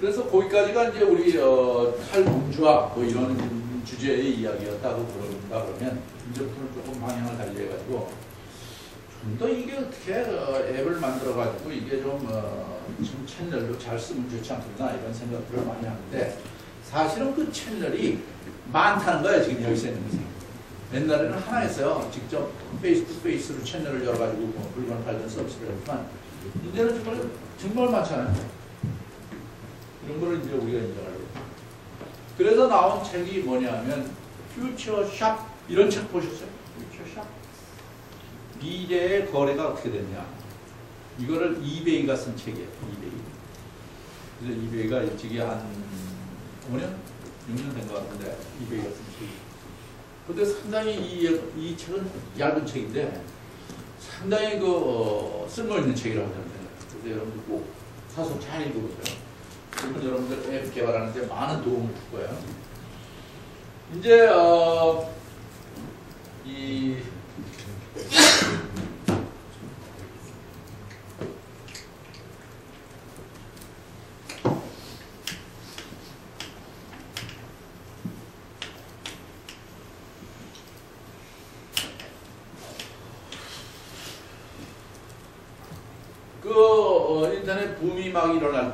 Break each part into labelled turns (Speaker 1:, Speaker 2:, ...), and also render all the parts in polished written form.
Speaker 1: 그래서 거기까지가 이제 우리 탈공주학 뭐 이런 주제의 이야기였다고 그런다 그러면 이제부터는 조금 방향을 달리해가지고 좀 더 이게 어떻게 앱을 만들어가지고 이게 좀 채널로 잘 쓰면 좋지 않겠나 이런 생각들을 많이 하는데 사실은 그 채널이 많다는 거예요. 지금 여기서 있는 것이. 옛날에는 하나였어요. 직접 페이스 투 페이스로 채널을 열어가지고 뭐 물건 팔던 서비스를 했지만 이제는 정말 많잖아요. 이런 거를 이제 우리가 인정하려고. 그래서 나온 책이 뭐냐면 퓨처샵 이런 책 보셨어요? 퓨처샵. 미래의 거래가 어떻게 됐냐. 이거를 이베이가 쓴 책이에요. 이베이. 그래서 이베이가 일찍이 한 5년? 6년 된 것 같은데 이베이가 쓴 책이. 근데 상당히 이 책은 얇은 책인데 상당히 쓸모있는 책이라고 생각해요. 그래서 여러분들 꼭 사서 잘 읽어보세요. 그러면 여러분들 앱 개발하는 데 많은 도움을 줄 거예요. 이제 인터넷 붐이 막 일어날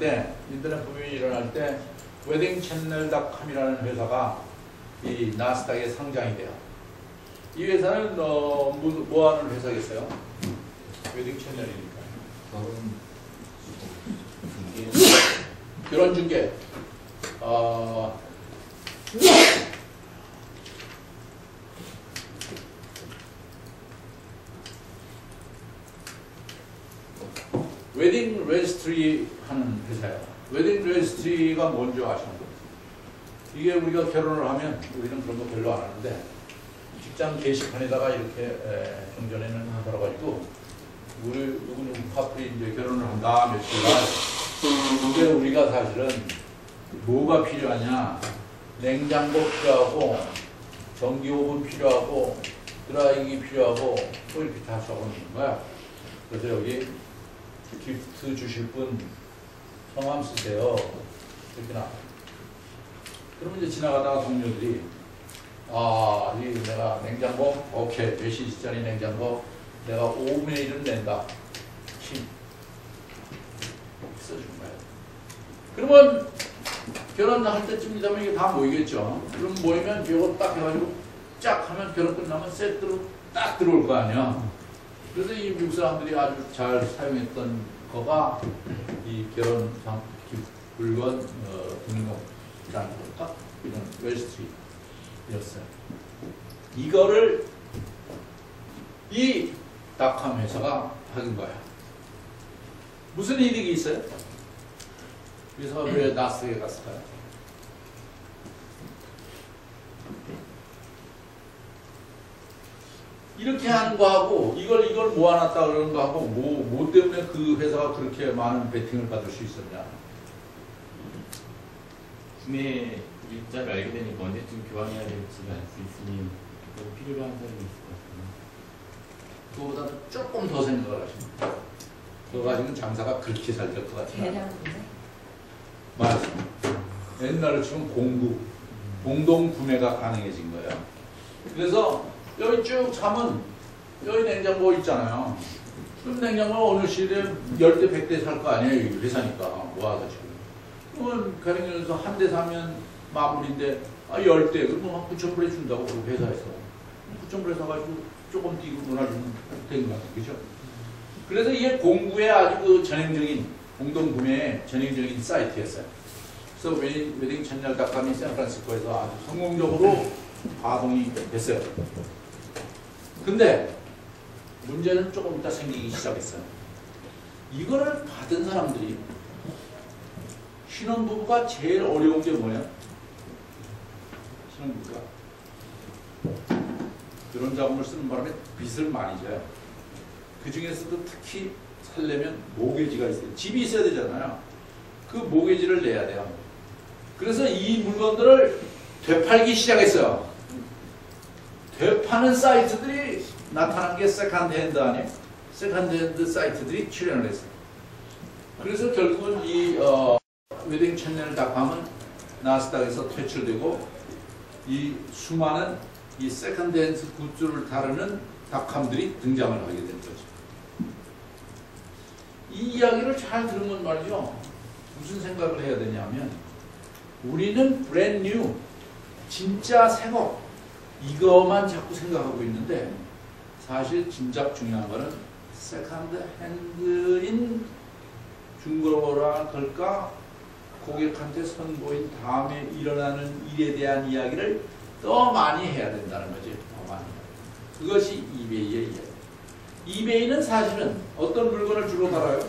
Speaker 1: 때, 웨딩채널닷컴이라는 회사가 이 나스닥에 상장이 돼요. 이 회사는 뭐 하는 회사겠어요? 웨딩채널이니까. 결혼 중개. 웨딩 레지스트리 하는 회사예요. 웨딩 레지스트리가 뭔지 아시는 거예요? 이게 우리가 결혼을 하면 우리는 그런 거 별로 안 하는데 직장 게시판에다가 이렇게 경전에는 하더라가지고 우리 누구누구 커플이 이제 결혼을 한다 며칠날. 근데 우리가 사실은 뭐가 필요하냐? 냉장고 필요하고 전기오븐 필요하고 드라이기 필요하고 또 이렇게 다 적어놓는 거야. 그래서 여기 기프트 주실 분 성함 쓰세요. 이렇게 나와요. 그러면 이제 지나가다가 동료들이 내가 냉장고 오케이 몇 시짜리 냉장고 내가 5분의 1은 낸다. 힘 써준 거예요. 그러면 결혼할 때쯤 되면 이게 다 모이겠죠. 그럼 모이면 이거 딱 해가지고 쫙 하면 결혼 끝나면 세트로 딱 들어올 거 아니야. 그래서 이 미국 사람들이 아주 잘 사용했던 거가 이 결혼 물건 등록이라는 걸까? 이런 레지스트리였어요. 이거를 이 닷컴 회사가 하는 거야. 무슨 이득이 있어요? 그래서 왜 나스닥에 갔을까요? 이렇게 하는 거하고 이걸 모아놨다 그러는 거하고 뭐 때문에 그 회사가 그렇게 많은 배팅을 받을 수 있었냐?
Speaker 2: 구매 일자를 알게 되니까 언제쯤 교환해야 될지 알 수 있으니 너무 필요로 한 사람이 있을 것 같아요.
Speaker 1: 그거보다는 조금 더 생각을 하십니다. 그거 가지고는 장사가 그렇게 잘 될 것 같아요.
Speaker 3: 대량인데?
Speaker 1: 맞습니다. 옛날로 치면 공동 구매가 가능해진 거예요. 그래서 여기 쭉 사면 여기 냉장고 있잖아요. 그럼 냉장고 어느 시대에 10대 100대 살 거 아니에요. 이 회사니까 모아가지고. 그러면 가령에서 한 대 사면 마무리인데 10대 그러면 9,000불에 준다고 그 회사에서 9,000불에 사가지고 조금 띄고 문화주면 된 거 같아요. 그죠? 그래서 이게 공구의 아주 전형적인 공동구매의 전형적인 사이트였어요. 그래서 웨딩채널닷컴이 샌프란시스코에서 아주 성공적으로 가동이 됐어요. 근데 문제는 조금 이따 생기기 시작했어요. 이거를 받은 사람들이 신혼부부가 제일 어려운 게 뭐냐? 신혼부부가 결혼 자금을 쓰는 바람에 빚을 많이 져요. 그 중에서도 특히 살려면 모기지가 있어요. 집이 있어야 되잖아요. 그 모기지를 내야 돼요. 그래서 이 물건들을 되팔기 시작했어요. 되파는 사이트들이 나타난 게 세컨드 핸드 아니에요? 세컨드 핸드 사이트들이 출연을 했어요. 그래서 결국은 이 웨딩채널닷컴은 나스닥에서 퇴출되고 이 수많은 이 세컨드핸드 굿즈를 다루는 닷컴들이 등장을 하게 된 거죠. 이 이야기를 잘 들으면 말이죠. 무슨 생각을 해야 되냐면 우리는 브랜뉴 진짜 새거 이거만 자꾸 생각하고 있는데 사실 진작 중요한 거는 세컨드 핸드인 중고라 할까 고객한테 선보인 다음에 일어나는 일에 대한 이야기를 더 많이 해야 된다는 거지. 더 많이. 그것이 이베이의 이야기. 이베이는 사실은 어떤 물건을 주로 다뤄요?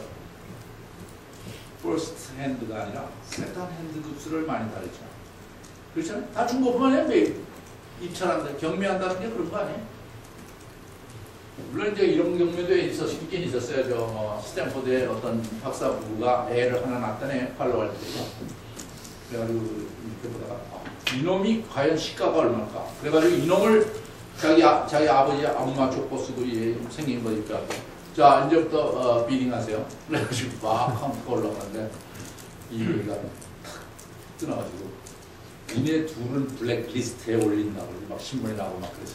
Speaker 1: 퍼스트 핸드가 아니라 세컨드 핸드 굿즈를 많이 다루죠. 그렇잖아요? 다 중고품만 해요. 매일 입찰한다, 경매한다는 게 그런 거 아니에요? 물론 이제 이런 경우도 있긴 있었어요. 저 스탠포드의 어떤 박사 부부가 애를 하나 낳았다네. 팔로우할 때. 그래가지고 이렇게 보다가 이놈이 과연 시가가 얼마일까? 그래가지고 이놈을 자기 아버지 엄마 족보 쓰고 생긴 거니까 자 이제부터 비딩하세요. 그래가지고 막 카운트가 올라가는데 이베이가 탁 끊어가지고 이네 둘은 블랙리스트에 올린다고 막 신문에 나오고 막 그러죠.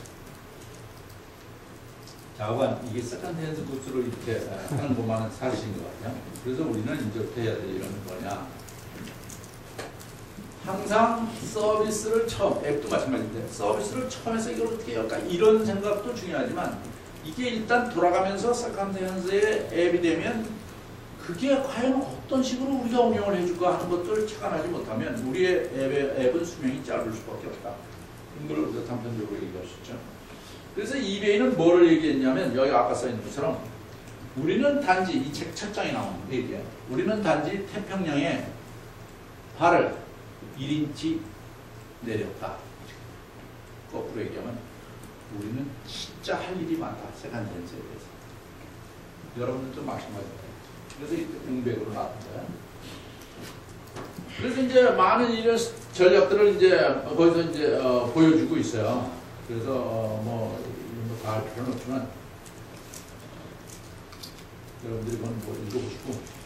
Speaker 1: 자관 이게 세컨드 핸드 굿즈로 이렇게 하는 것만은 사실인 것 같아요. 그래서 우리는 이제부터 해야 될 일은 뭐냐? 항상 서비스를 처음, 앱도 마찬가지인데 서비스를 처음 해서 이걸 어떻게 할까? 이런 생각도 중요하지만 이게 일단 돌아가면서 세컨드 핸드의 앱이 되면 그게 과연 어떤 식으로 우리가 운영을 해줄까 하는 것들을 착안하지 못하면 우리의 앱은 수명이 짧을 수밖에 없다. 이런 걸 우리가 단편적으로 얘기할 수 있죠. 그래서 이베이는 뭐를 얘기했냐면 여기 아까 써있는 것처럼 우리는 단지 이 책 첫 장에 나오는 얘기예요. 우리는 단지 태평양에 발을 1인치 내렸다. 거꾸로 얘기하면 우리는 진짜 할 일이 많다. 세컨드 핸드에 대해서. 여러분들도 마찬가지입니다. 그래서 이때 공백으로 나왔던 거예요. 그래서 이제 많은 이런 전략들을 이제 거기서 이제 보여주고 있어요. 그래서 뭐 이런 거 다 할 필요는 없지만 여러분들이 그건 뭐 읽어보시고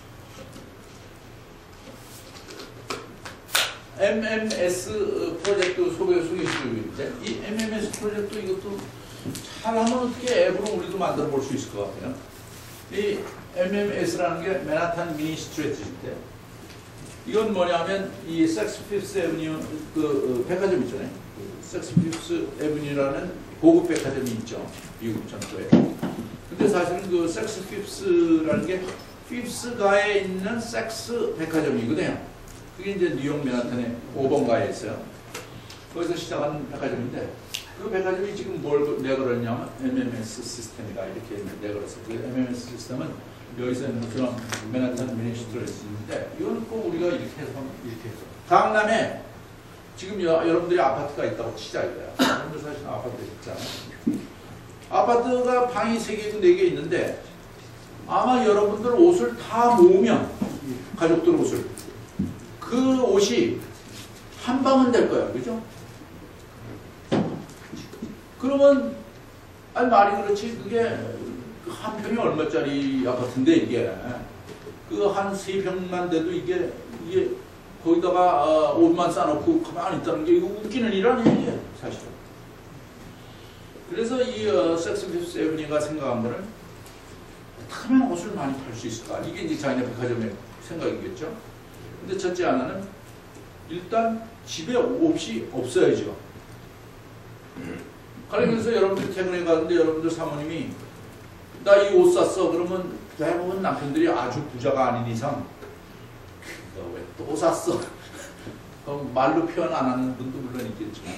Speaker 1: MMS 프로젝트 소개해주는데 이 MMS 프로젝트 이것도 잘하면 어떻게 앱으로 우리도 만들어 볼 수 있을 것 같아요. 이 MMS라는 게 맨하탄 미니 스트레티지인데 이건 뭐냐면 이 섹스 피프스 애브뉴 그 백화점 있잖아요. 섹스 피프스 애브뉴라는 고급 백화점이 있죠. 미국 전토에. 근데 사실은 그 섹스 피프스라는 게 피프스가에 있는 섹스 백화점이거든요. 그게 이제 뉴욕 맨하탄의 5번가에 있어요. 거기서 시작한 백화점인데 그 백화점이 지금 뭘 내걸었냐면 MMS 시스템이다 이렇게 내걸었어요. 그 MMS 시스템은 여기서 있는 것처럼 맨하탄 미니스트를 있는데 이건 꼭 우리가 이렇게 해서 강남에 지금 여러분들이 아파트가 있다고 치자 이거야. 여러분들 사실 아파트에 있잖아요. 아파트가 방이 3개, 4개 있는데 아마 여러분들 옷을 다 모으면 가족들 옷을 그 옷이 한 방은 될 거야. 그죠? 그러면 아니 말이 그렇지 그게 한 평이 얼마짜리 아파트인데 이게 그 한 3평만 돼도 이게 거기다가 옷만 싸놓고 가만히 있다는 게 이거 웃기는 일 아니에요 이게 사실은. 그래서 이 섹스 피프스 애브뉴가 생각한 거는 어떻게 하면 옷을 많이 팔 수 있을까? 이게 이제 자기네 백화점의 생각이겠죠. 근데 첫째 하나는 일단 집에 옷이 없어야죠. 그러면서 여러분들 퇴근해 가는데 여러분들 사모님이 나 이 옷 샀어. 그러면 대부분 남편들이 아주 부자가 아닌 이상 너 왜 또 샀어? 말로 표현 안 하는 분도 물론 있겠지만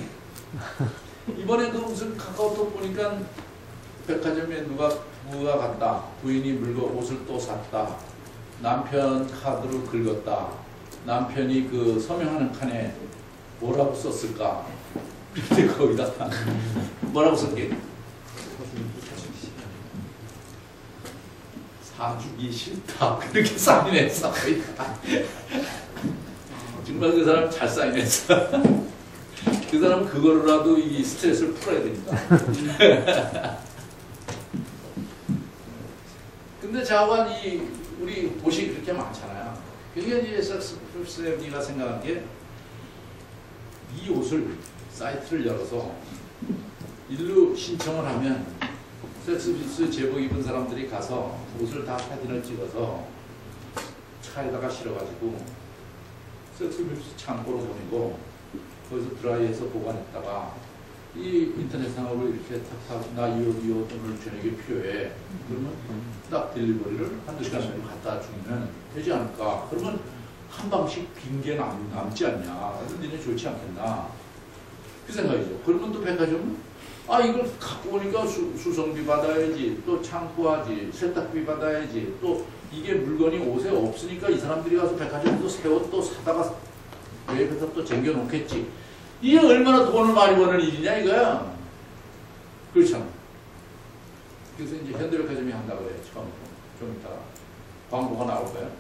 Speaker 1: 이번에 그 무슨 카카오톡 보니까 백화점에 누가 갔다. 부인이 옷을 또 샀다. 남편 카드로 긁었다. 남편이 그 서명하는 칸에 뭐라고 썼을까? 근데 거기다가 뭐라고 썼게? 사주기 싫다. 그렇게 사인했어. 정말 그 사람 잘 사인했어. 그 사람은 그거라도 이 스트레스를 풀어야 됩니다. 근데 자관 우리 옷이 그렇게 많잖아요. 그러니까 이제 섹스피플스가 생각한 게 이 옷을 사이트를 열어서 일로 신청을 하면 섹스피플스 제복 입은 사람들이 가서 옷을 다 사진을 찍어서 차에다가 실어가지고 섹스피플스 창고로 보내고 거기서 드라이해서 보관했다가 이 인터넷 상업을 이렇게 탁탁 나 이 옷 오늘 저녁에 필요해. 그러면 딱 딜리버리를 한두 시간 정도 갖다 주면 되지 않을까. 그러면 한 방씩 빈 게 남지 않냐. 니네 좋지 않겠나. 그 생각이죠. 그러면 또 백화점은 아 이걸 갖고 오니까 수성비 받아야지, 또 창고하지, 세탁비 받아야지, 또 이게 물건이 옷에 없으니까 이 사람들이 가서 백화점에서 새 옷 또 사다가 외부에서 또 쟁겨놓겠지. 이게 얼마나 돈을 많이 버는 일이냐 이거야. 그렇잖아. 그래서 이제 현대백화점이 한다 그래요. 처음부터. 좀 이따 광고가 나올 거예요.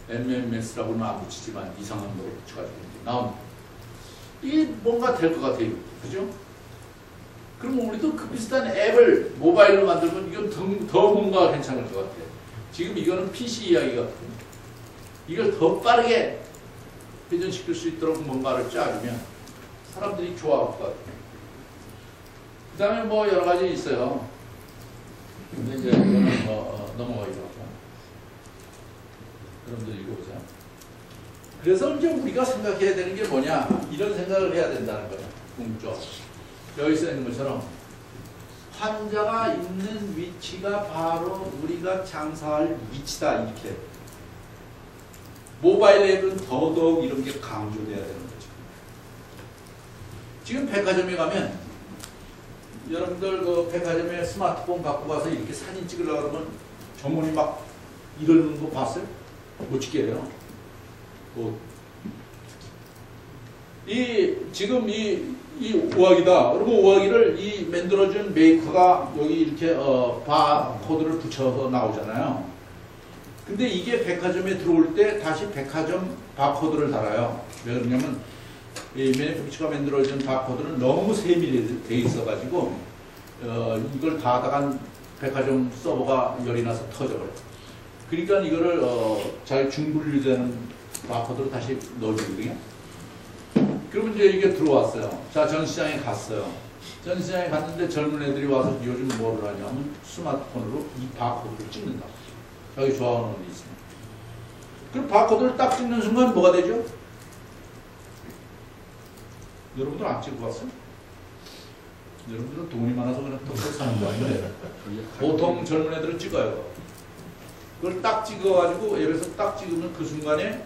Speaker 1: MMS라고는 안 붙이지만 이상한 거 붙여가지고 나옵니다. 이게 뭔가 될 것 같아요. 그죠? 그럼 우리도 그 비슷한 앱을 모바일로 만들면 이건 더 뭔가 괜찮을 것 같아요. 지금 이거는 PC 이야기 같거든요. 이걸 더 빠르게 회전시킬 수 있도록 뭔가를 짜주면 사람들이 좋아할 것 같아요. 그 다음에 뭐 여러 가지 있어요. 근데 이제 이거는 넘어가기로 하죠. 여러분들 읽어보세요. 그래서 이제 우리가 생각해야 되는 게 뭐냐, 이런 생각을 해야 된다는 거예요. 궁극적으로. 여기 써 있는 것처럼 환자가 있는 위치가 바로 우리가 장사할 위치다. 이렇게 모바일 앱은 더더욱 이런 게 강조돼야 되는 거죠. 지금 백화점에 가면 여러분들 그 백화점에 스마트폰 갖고 가서 이렇게 사진 찍으려고 그러면 점원이 막 이러는 거 봤어요? 못 찍게 해요. 지금 이 우아기다. 그리고 우아기를 이 만들어준 메이커가 여기 이렇게 바코드를 붙여서 나오잖아요. 근데 이게 백화점에 들어올 때 다시 백화점 바코드를 달아요. 왜 그러냐면 이 매니팩처가 만들어진 바코드는 너무 세밀히 돼 있어가지고 이걸 다 하다간 백화점 서버가 열이 나서 터져버려요. 그러니까 이거를 잘 중분리되는 바코드로 다시 넣어주거든요. 그러면 이제 이게 들어왔어요. 자, 전시장에 갔어요. 전시장에 갔는데 젊은 애들이 와서 요즘 뭐를 하냐면 스마트폰으로 이 바코드를 찍는다. 자기 좋아하는 옷이 있습니다. 그럼 바코드를 딱 찍는 순간 뭐가 되죠? 여러분들 안 찍고 갔어요? 여러분들은 돈이 많아서 그냥 톡톡 사는 거 아닌데 보통 젊은 애들은 찍어요. 그걸 딱 찍어가지고 앱에서 딱 찍으면 그 순간에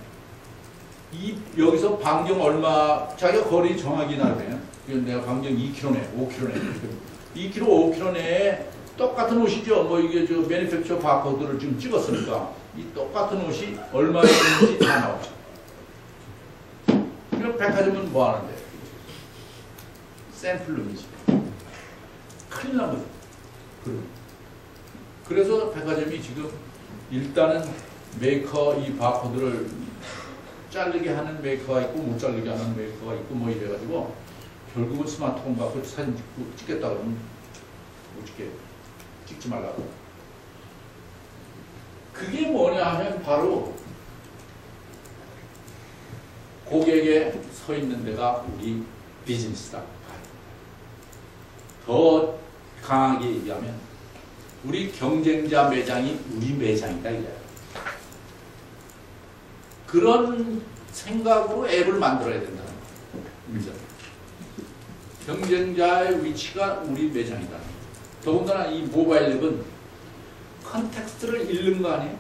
Speaker 1: 여기서 반경 얼마, 자기가 거리 정하기 나름이에요. 내가 반경 2km네, 5km네. 2km, 5km 내에 똑같은 옷이죠. 뭐 이게 저 매니팩처 바코드를 지금 찍었으니까 이 똑같은 옷이 얼마였는지 다 나오죠. 그럼 백화점은 뭐 하는데? 샘플룸이지. 큰일 난 거죠. 그래서 백화점이 지금 일단은 메이커 이 바코드를 자르게 하는 메이커가 있고 못 자르게 하는 메이커가 있고 뭐 이래가지고 결국은 스마트폰 갖고 사진 찍겠다 그러면 못 찍게 찍지 말라고. 그게 뭐냐 하면 바로 고객에 서 있는 데가 우리 비즈니스다. 더 강하게 얘기하면 우리 경쟁자 매장이 우리 매장이다 이거야. 그런 생각으로 앱을 만들어야 된다는 거죠. 경쟁자의 위치가 우리 매장이다. 더군다나 이 모바일 앱은 컨텍스트를 읽는 거 아니에요?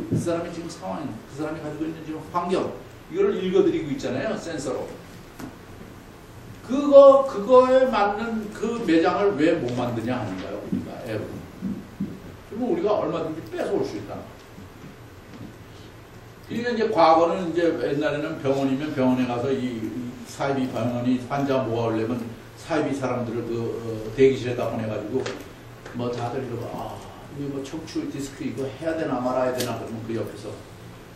Speaker 1: 그 사람의 지금 상황, 그 사람이 가지고 있는 지금 환경, 이거를 읽어드리고 있잖아요, 센서로. 그거에 맞는 그 매장을 왜 못 만드냐 하는 거예요, 우리가 앱은. 그러면 우리가 얼마든지 뺏어올 수 있다. 이게 이제 과거는 이제 옛날에는 병원이면 병원에 가서 이 사이비 병원이 환자 모아오려면 사이비 사람들을 대기실에다 보내가지고 뭐 다들 이러고 이거 뭐 척추 디스크 이거 해야 되나 말아야 되나 그러면 그 옆에서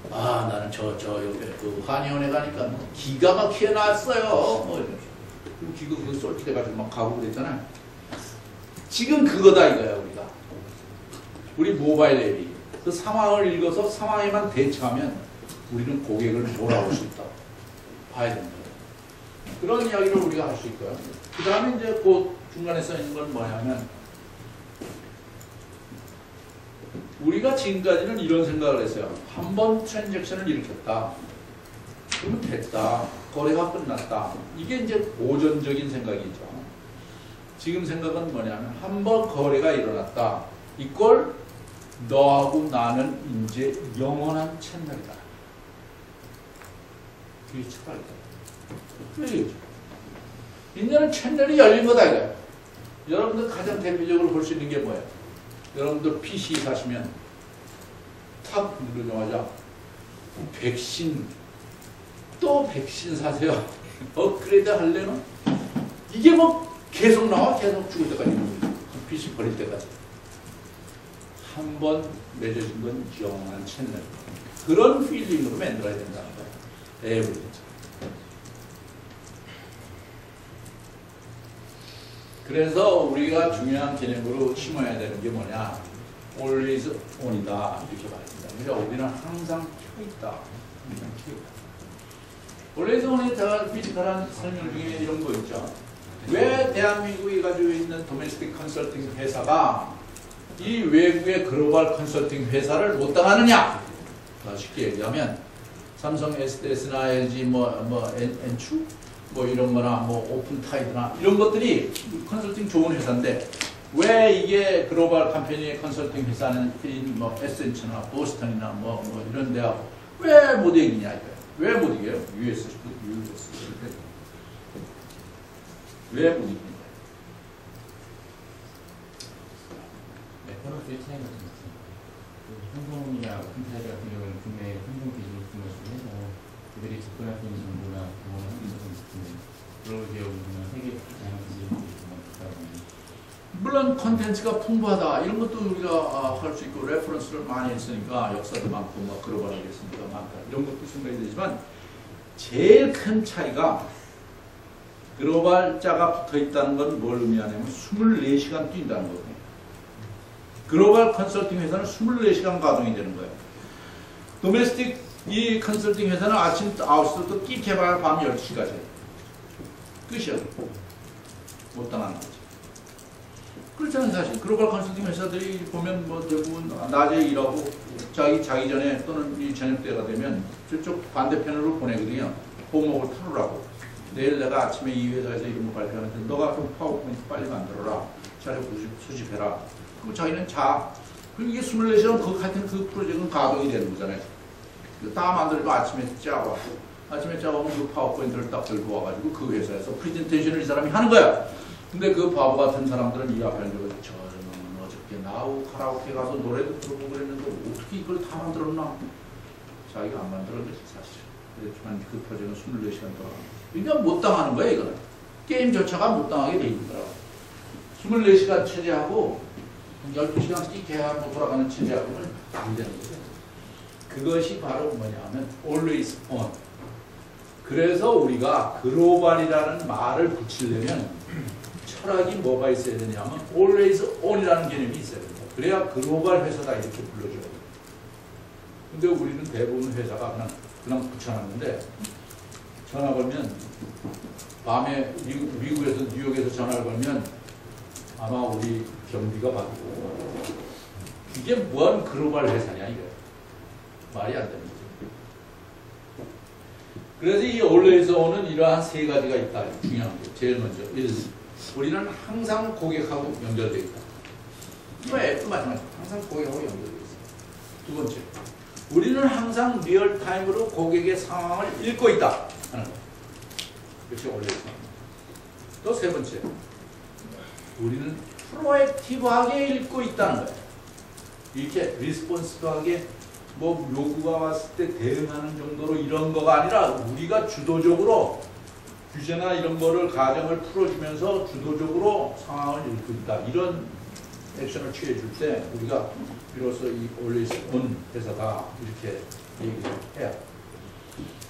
Speaker 1: 나는 저 옆에 그 한의원에 가니까 뭐 기가 막히게 나왔어요. 뭐 이러면서. 그럼 기가 그거 쏠깃해가지고 막 가고 그랬잖아요. 지금 그거다 이거야 우리가. 우리 모바일 앱이. 그 상황을 읽어서 상황에만 대처하면 우리는 고객을 몰아올 수 있다. 봐야 된다. 그런 이야기를 우리가 할 수 있고요. 그 다음에 이제 그 중간에 써 있는 건 뭐냐면 우리가 지금까지는 이런 생각을 했어요. 한 번 트랜잭션을 일으켰다. 그러면 됐다. 거래가 끝났다. 이게 이제 고전적인 생각이죠. 지금 생각은 뭐냐면 한 번 거래가 일어났다. 이걸 너하고 나는 이제 영원한 채널이다. 그게 철학이다. 그게 이제는 채널이 열린 거다 이거야. 여러분들 가장 대표적으로 볼 수 있는 게 뭐예요? 여러분들 PC 사시면 탁 누르자마자 백신 또 백신 사세요. 업그레이드 하려면 이게 뭐 계속 나와. 계속 죽을 때까지 PC 버릴 때까지. 한 번 맺어진 건 영원한 채널. 그런 필링으로 만들어야 된다는 거예요. 앱을. 그래서 우리가 중요한 개념으로 심어야 되는 게 뭐냐? always on이다. 이렇게 말합니다. 그러니까 우리는 항상 켜 있다. always on에 제가 비슷한 설명 중에 이런 거 있죠. 왜 대한민국이 가지고 있는 도메스틱 컨설팅 회사가 이 외국의 글로벌 컨설팅 회사를 못 당하느냐? 쉽게 얘기하면 삼성 SDS나 LG 엔추 뭐 이런 거나 뭐 오픈타이드나 이런 것들이 컨설팅 좋은 회사인데 왜 이게 글로벌 컴퍼니의 컨설팅 회사는 뭐 에센처나 보스턴이나 뭐 이런 데하고 왜 못 이기냐 이거예요. 왜 못 이겨요? US 왜 못 이깁니까?
Speaker 2: 프로스의 차이가 좀 있어요. 삼성이나 오픈타이드 같은 경우는 국내 삼성 비즈니스를 해서 그들이 접근할 수 있는 정보나 경험을 하는 것은 있는데 글로벌 기업은 세계 다양한 비즈니스가 있다 보니
Speaker 1: 물론 컨텐츠가 풍부하다 이런 것도 우리가 할 수 있고 레퍼런스를 많이 했으니까 역사도 많고 뭐 글로벌하겠으니까 많다 이런 것도 생각이 되지만 제일 큰 차이가 글로벌자가 붙어 있다는 건 뭘 의미하냐면 24시간 뛴다는 거거든요. 글로벌 컨설팅 회사는 24시간 가동이 되는 거예요. 도메스틱 이 컨설팅 회사는 아침 9시부터 끼켜봐야 밤 12시까지 끝이야. 못 당하는 거지. 그렇잖아요 사실. 글로벌 컨설팅 회사들이 보면 뭐 대부분 낮에 일하고 자기 전에 또는 이 저녁 때가 되면 저쪽 반대편으로 보내거든요. 호목을 털으라고. 내일 내가 아침에 이 회사에서 이런 거 발표하는데 너가 좀 파워포인트 빨리 만들어라. 자료 수집해라. 그럼 자기는 그럼 이게 24시간 하여튼 그 프로젝트는 가동이 되는 거잖아요. 다 만들고 아침에 짜고 아침에 짜고 그 파워포인트를 딱 들고 와가지고 그 회사에서 프레젠테이션을 이 사람이 하는 거야. 근데 그 바보 같은 사람들은 이 앞에 앉아서 저는 어저께 나하고 카라오케 가서 노래도 부르고 그랬는데 어떻게 이걸 다 만들었나? 자기가 안 만들었는데 사실. 그렇지만 그 프로젝트는 24시간 동안. 그러니까 못 당하는 거야 이거는. 게임조차가 못 당하게 돼 있는 거라고. 24시간 체제하고 12시간 끼케야 뭐 돌아가는 체제하고는 안 되는 거죠. 그것이 바로 뭐냐면 always on. 그래서 우리가 글로벌이라는 말을 붙이려면 철학이 뭐가 있어야 되냐면 always on이라는 개념이 있어야 된다. 그래야 글로벌 회사다 이렇게 불러줘야 돼. 근데 우리는 대부분 회사가 그냥 붙여놨는데 전화 걸면 밤에 미국에서 뉴욕에서 전화를 걸면 아마 우리 경비가 받고 이게 뭐하는 글로벌 회사냐 이게 말이 안 되는 거죠. 그래서 이 always on은 이러한 세 가지가 있다. 중요한 게 제일 먼저 1. 우리는 항상 고객하고 연결되어 있다. 뭐 앱도 마찬가지로 항상 고객하고 연결되어 있어. 두 번째, 우리는 항상 리얼타임으로 고객의 상황을 읽고 있다 하는 거. 그것이 always on. 또 세 번째, 우리는 프로액티브하게 읽고 있다는 거예요. 이렇게 리스폰스하게 뭐 요구가 왔을 때 대응하는 정도로 이런 거가 아니라 우리가 주도적으로 규제나 이런 거를 가정을 풀어주면서 주도적으로 상황을 읽고 있다. 이런 액션을 취해줄 때 우리가 비로소 이 always on 회사다 이렇게 얘기를 해요.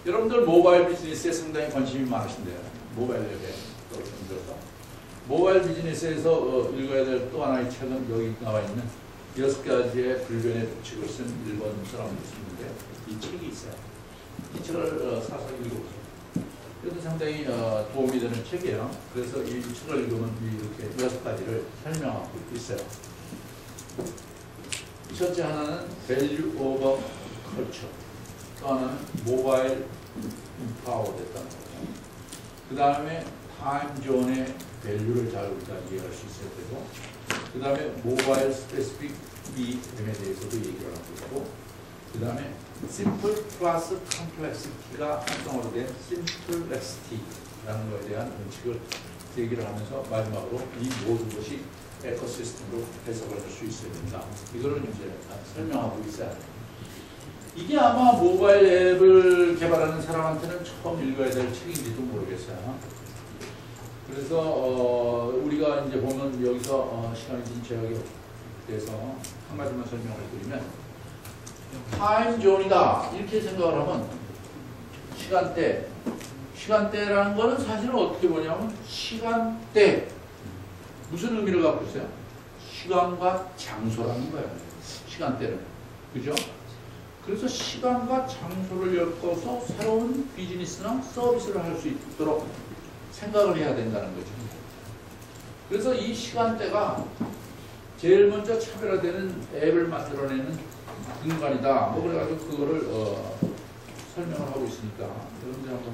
Speaker 1: 여러분들 모바일 비즈니스에 상당히 관심이 많으신데요. 모바일 앱에 떠들어서 모바일 비즈니스에서 읽어야 될 또 하나의 책은 여기 나와 있는 6가지의 불변의 법칙을 쓴 일본 사람이 있는데 이 책이 있어요. 이 책을 사서 읽어보세요. 그래도 상당히 도움이 되는 책이에요. 그래서 이 책을 읽으면 이렇게 6가지를 설명하고 있어요. 첫째 하나는 Value over Culture. 또 하나는 모바일 인파워 됐다는 거고. 그 다음에 타임존의 밸류를 잘 우리가 이해할 수 있어야 되고, 그 다음에 모바일 스페시픽 BM에 대해서도 얘기를 하고 있고, 그 다음에 심플 플러스 컴플렉시티가 합성어로 된 심플렉시티라는 것에 대한 원칙을 얘기를 하면서 마지막으로 이 모든 것이 에코시스템으로 해석을 할 수 있어야 된다. 이거를 이제 설명하고 있어요. 이게 아마 모바일 앱을 개발하는 사람한테는 처음 읽어야 될 책인지도 모르겠어요. 그래서 우리가 이제 보면 여기서 시간이 좀 제약이 돼서 한 가지만 설명을 드리면 타임존이다 이렇게 생각을 하면 시간대라는 거는 사실은 어떻게 보냐면 시간대 무슨 의미를 갖고 있어요? 시간과 장소라는 거예요. 시간대는. 그죠? 그래서 시간과 장소를 엮어서 새로운 비즈니스나 서비스를 할 수 있도록 생각을 해야 된다는 거죠. 그래서 이 시간대가 제일 먼저 차별화되는 앱을 만들어내는 근간이다. 뭐 그래가지고 그거를 설명을 하고 있으니까 여러분들 한번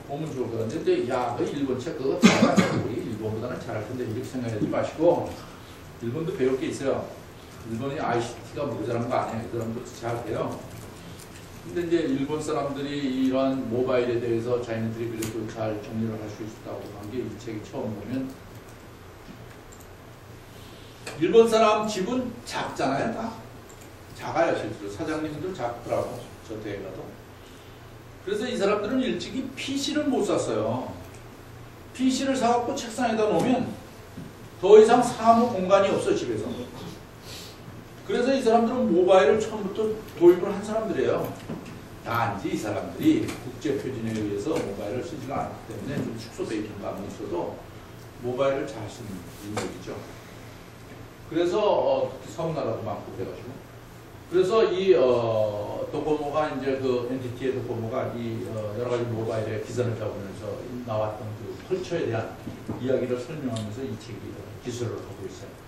Speaker 1: 보면 좋을 것 같은데, 근데 야, 그 일본 책 그거 잘하냐? 우리 일본보다는 잘할 텐데 이렇게 생각하지 마시고, 일본도 배울 게 있어요. 일본이 ICT가 모자란 거 아니에요. 그 사람도 잘해요. 근데 이제 일본 사람들이 이러한 모바일에 대해서 자기네들이 그래도 잘 정리를 할 수 있다고 한 게 이 책이 처음 보면, 일본 사람 집은 작잖아요. 다 작아요. 실제로 사장님도 작더라고. 저 대회 가도. 그래서 이 사람들은 일찍이 PC를 못 샀어요. PC를 사갖고 책상에다 놓으면 더 이상 사무 공간이 없어, 집에서. 그래서 이 사람들은 모바일을 처음부터 도입을 한 사람들이에요. 단지 이 사람들이 국제표준에 의해서 모바일을 쓰지가 않기 때문에 좀 축소되어 있는 감이 있어도 모바일을 잘 쓰는 인물이죠. 그래서 특히 섬나라도 많고 그래가지고. 그래서 이 도코모가 이제 그 NTT의 도코모가 이 여러 가지 모바일의 기선을 잡으면서 나왔던 그 컬처에 대한 이야기를 설명하면서 이 책이 기술을 하고 있어요.